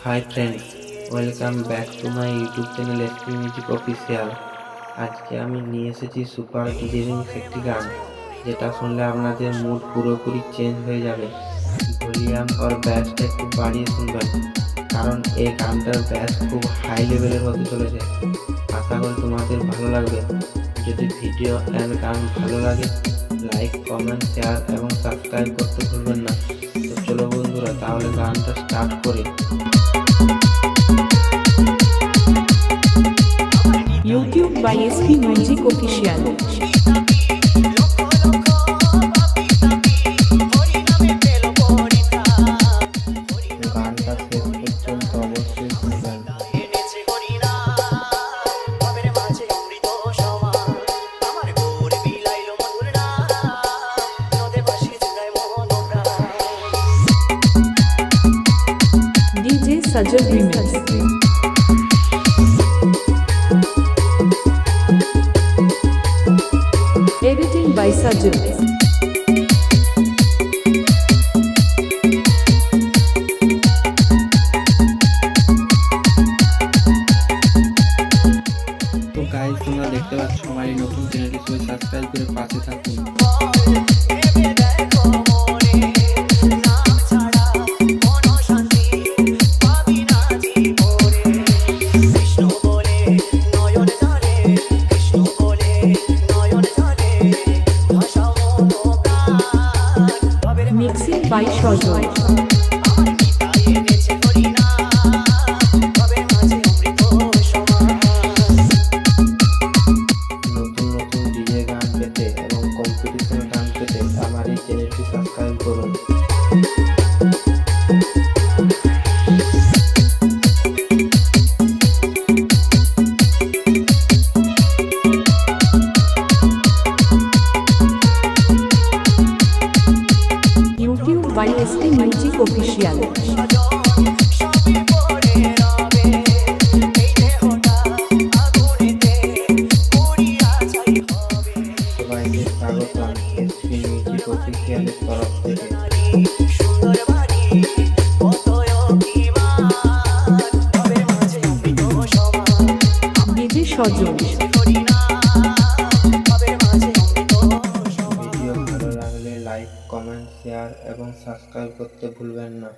Hi friends, welcome back to my YouTube channel SP music official. আজকে আমি নিয়ে এসেছি সুপার ডিজে রিমিক্স একটি গান, যেটা শুনলে আপনাদের মুড পুরোপুরি চেঞ্জ হয়ে যাবে। ভলিউম আর ব্যাসটা একটু বাড়িয়ে শুনবেন, কারণ এই গানটার ব্যাস খুব হাই লেভেলের হতে চলেছে। আশা করি তোমাদের ভালো লাগবে। যদি ভিডিও অ্যান্ড গান ভালো লাগে, লাইক, কমেন্ট, শেয়ার এবং সাবস্ক্রাইব করতে ভুলবেন না। তো চলো বন্ধুরা, তাহলে গানটা স্টার্ট করি। YouTube by SP Music Official। গানটা শেষ পর্যন্ত অবশ্যই শুনবেন। DJ Sajal Remix। Editing by Sajal। তো গাইস, তোমরা দেখতে পাচ্ছ আমার এই নতুন চ্যানেলটি, সবাই সাবস্ক্রাইব করে পাশে থাকুন। Mixing by Sajal। নতুন নতুন ডিজে গান পেতে এবং কম্পিটিশনের গান পেতে আমার এই চ্যানেলটি সাবস্ক্রাইব করুন। YouTube by SP Music Official। সবাইকে স্বাগতম এসপি মিউজিক অফিসিয়ালের তরফ থেকে। DJ Sajal। ভিডিও ভালো লাগলে লাইক, কমেন্ট, শেয়ার এবং সাবস্ক্রাইব করতে ভুলবেন না।